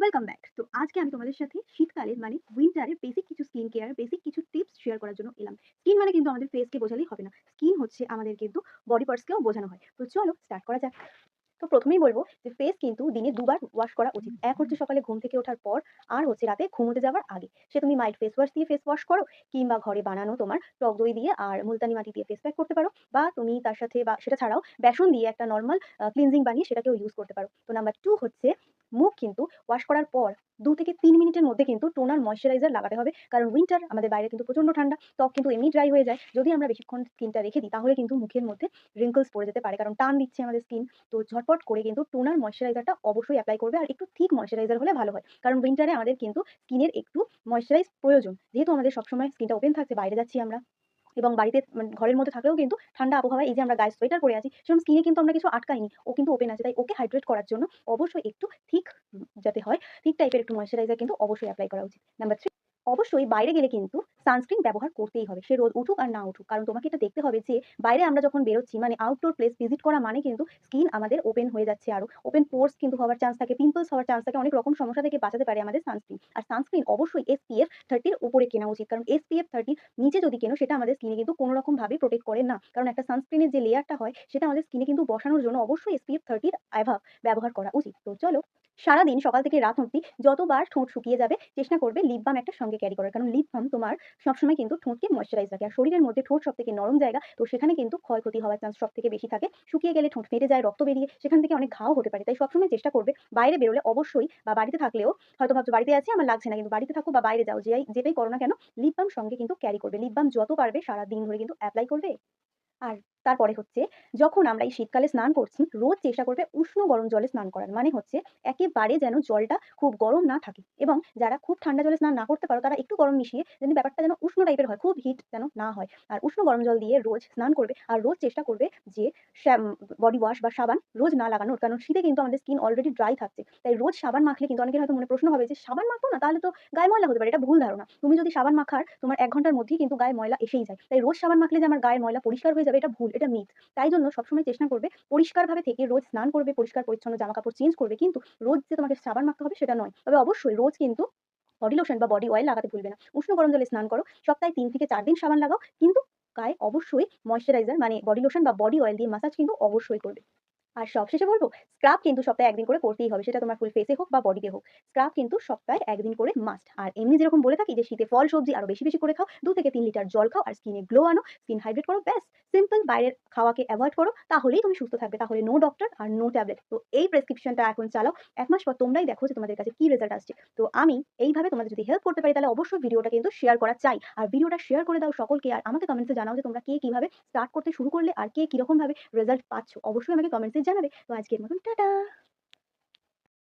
Welcome back. তো আজকে আমি তোমাদের সাথে শীতকালের মানে উইন্টারের বেসিক কিছু স্কিন কেয়ার, বেসিক কিছু টিপস শেয়ার করার জন্য এলাম। স্কিন মানে কিন্তু আমাদের ফেসকে বোঝালেই হবে না। স্কিন হচ্ছে আমাদের কিন্তু বডি পার্টসকেও বোঝানো হয়। তো চলো স্টার্ট করা যাক। তো প্রথমেই বলবো যে ফেস কিন্তু দিনে দুবার ওয়াশ করা উচিত। এক হচ্ছে সকালে ঘুম থেকে ওঠার পর, আর হচ্ছে রাতে ঘুমোতে যাওয়ার আগে। সে তুমি মাইল্ড ফেস ওয়াশ দিয়ে ফেস ওয়াশ করো, কিংবা ঘরে বানানো তোমার টক দই দিয়ে আর মুলতানি মাটি দিয়ে ফেস প্যাক করতে পারো, বা তুমি তার সাথে বা সেটা ছাড়াও বেসন দিয়ে একটা নরমাল ক্লিনজিং বানিয়ে সেটাকেও ইউজ করতে পারো। তো নাম্বার 2 হচ্ছে মুখ কিন্তু ওয়াশ করার পর 2 থেকে 3 মিনিটের মধ্যে কিন্তু টোনার ময়েশ্চারাইজার লাগাতে হবে। কারণ উইন্টার আমাদের বাইরে কিন্তু প্রচন্ড ঠান্ডা। ত্বক কিন্তু এমনি ড্রাই হয়ে যায়। যদি আমরা বেশিক্ষণ স্কিনটা রেখে দিই তাহলে কিন্তু মুখের মধ্যে রিঙ্কলস পড়ে যেতে পারে। কারণ টান দিচ্ছে আমাদের স্কিন। তো ঝটপট করে কিন্তু টোনার ময়েশ্চারাইজারটা অবশ্যই এপ্লাই করবে, আর একটু থিক ময়েশ্চারাইজার হলে ভালো হয়। কারণ উইন্টারে আমাদের কিন্তু স্কিনের একটু ময়েশ্চারাইজ প্রয়োজন। যেহেতু আমাদের সবসময় স্কিনটা ওপেন থাকছে, বাইরে যাচ্ছি আমরা এবং বাড়িতে ঘরের মধ্যে থাকলেও কিন্তু ঠান্ডা আবহাওয়ায় এই যে আমরা গায়ে সোয়েটার পরে আছি, সেরকম স্কিনে কিন্তু আমরা কিছু আটকাইনি। ও কিন্তু ওপেন আছে। তাই ওকে হাইড্রেট করার জন্য অবশ্যই একটু থিক যাতে হয়, থিক টাইপের একটু ময়েশ্চারাইজার কিন্তু অবশ্যই এপ্লাই করা উচিত। নাম্বার 3, অবশ্যই বাইরে গেলে কিন্তু সানস্ক্রিন ব্যবহার করতেই হবে। সে রোদ উঠুক আর না উঠুক। কারণ তোমাকে এটা দেখতে হবে যে বাইরে আমরা যখন বেরোচ্ছি মানে আউটডোর প্লেস ভিজিট করা মানে কিন্তু স্কিন আমাদের ওপেন হয়ে যাচ্ছে আরো। ওপেন পোরস কিন্তু হওয়ার চান্স থাকে, পিম্পলস হওয়ার চান্স থাকে। অনেক রকম সমস্যা থেকে বাঁচাতে পারে আমাদের সানস্ক্রিন। আর সানস্ক্রিন অবশ্যই SPF 30 এর উপরে কেনা উচিত। কারণ SPF 30 নিচে যদি কেনো সেটা আমাদের স্কিনে কিন্তু কোনো রকম ভাবে প্রোটেক্ট করে না। কারণ একটা সানস্ক্রিনের যে লেয়ারটা হয় সেটা আমাদের স্কিনে কিন্তু বসানোর জন্য অবশ্যই SPF 30 এর অ্যাভাব ব্যবহার করা উচিত। তো চলো সারাদিন সকাল থেকে রাত অবধি যতবার ঠোঁট শুকিয়ে যাবে চেষ্টা করবে লিপ বাম একটা সঙ্গে ক্যারি করার। কারণ লিপ বাম তোমার সবসময় কিন্তু ঠোঁটকে ময়েশ্চারাইজ রাখে। আর শরীরের মধ্যে ঠোঁট সবথেকে নরম জায়গা। তো সেখানে কিন্তু ক্ষয়ক্ষতি হওয়ার চান্স সবথেকে বেশি থাকে। শুকিয়ে গেলে ঠোঁট ফেটে যায়, রক্ত বেরিয়ে সেখান থেকে অনেক ঘাও হতে পারে। তাই সবসময় চেষ্টা করবে বাইরে বেরোলে অবশ্যই, বা বাড়িতে থাকলেও হয়তো ভাবছো বাড়িতে আছি আমার লাগছে না, কিন্তু বাড়িতে থাকো বা বাইরে যাও যেটাই করো না কেন, লিপ বাম সঙ্গে কিন্তু ক্যারি করবে। লিপ বাম যত পারবে সারাদিন ধরে কিন্তু এপ্লাই করবে। আর তারপরে হচ্ছে যখন আমরা এই শীতকালে স্নান করছি, রোজ চেষ্টা করবে উষ্ণ গরম জলে স্নান করার। মানে হচ্ছে একেবারে যেন জলটা খুব গরম না থাকে, এবং যারা খুব ঠান্ডা জলে স্নান না করতে পারো তারা একটু গরম মিশিয়ে যেন ব্যাপারটা যেন উষ্ণ টাইপের হয়, খুব হিট যেন না হয়। আর উষ্ণ গরম জল দিয়ে রোজ স্নান করবে, আর রোজ চেষ্টা করবে যে বডি ওয়াশ বা সাবান রোজ না লাগানোর। কারণ শীতে কিন্তু আমাদের স্কিন অলরেডি ড্রাই থাকছে। তাই রোজ সাবান মাখলে কিন্তু অনেকের হয়তো মনে প্রশ্ন হবে যে সাবান মাখবো না তাহলে তো গায়ে ময়লা হতে পারে। এটা ভুল ধারণা। তুমি যদি সাবান মাখার তোমার 1 ঘন্টার মধ্যেই কিন্তু গায়ে ময়লা এসেই যায়। তাই রোজ সাবান মাখলে যে আমার গায়ের ময়লা পরিষ্কার হয়ে যাবে এটা ভুল, এটা মিথ। তাই জন্য সবসময় চেষ্টা করবে পরিষ্কারভাবে থেকে রোজ স্নান করবে, পরিষ্কার পরিচ্ছন্ন জামাকাপড় চেঞ্জ করবে। কিন্তু রোজ যে তোমাকে সাবান মাখতে হবে সেটা নয়। তবে অবশ্যই রোজ কিন্তু বডি লোশন বা বডি অয়েল লাগাতে ভুলবে না। উষ্ণ গরম জলে স্নান করো। সপ্তাহে ৩ থেকে ৪ দিন সাবান লাগাও। কিন্তু গায়ে অবশ্যই ময়েশ্চারাইজার মানে বডি লোশন বা বডি অয়েল দিয়ে মাসাজ কিন্তু অবশ্যই করবে। আর সবশেষে বলব, স্ক্রাব কিন্তু সপ্তাহে ১ দিন করে করতেই হবে। সেটা তোমার ফুল ফেসে হোক বা বডিতে হোক। স্ক্রাব কিন্তু সপ্তাহে ১ দিন করে মাস্ট। আর এমনি যেরকম বলে থাকি যে শীতে ফল সবজি আরো বেশি, বেশি করে খাও। ২ থেকে ৩ লিটার জল খাও আর স্কিনে গ্লো আনো, স্কিন হাইড্রেট করো। ব্যাস সিম্পল, বাইরের খাওয়াকে এভয়েড করো। তাহলেই তুমি সুস্থ থাকবে। তাহলে নো ডক্টর আর নো ট্যাবলেট। তো এই প্রেসক্রিপশনটা এখন চালাও। ১ মাস পর তোমরাই দেখো যে তোমাদের কাছে কি রেজাল্ট আসছে। তো আমি এইভাবে তোমাদের যদি হেল্প করতে পারি তাহলে অবশ্যই ভিডিওটা কিন্তু শেয়ার করা চাই। আর ভিডিওটা শেয়ার করে দাও সকলকে, আর আমাকে কমেন্টসে জানাও যে তোমরা কে কিভাবে স্টার্ট করতে শুরু করলে আর কে কিরকম ভাবে রেজাল্ট পাচ্ছ। অবশ্যই আমাকে কমেন্টসে জানাবে। তো আজকের মতন টাটা।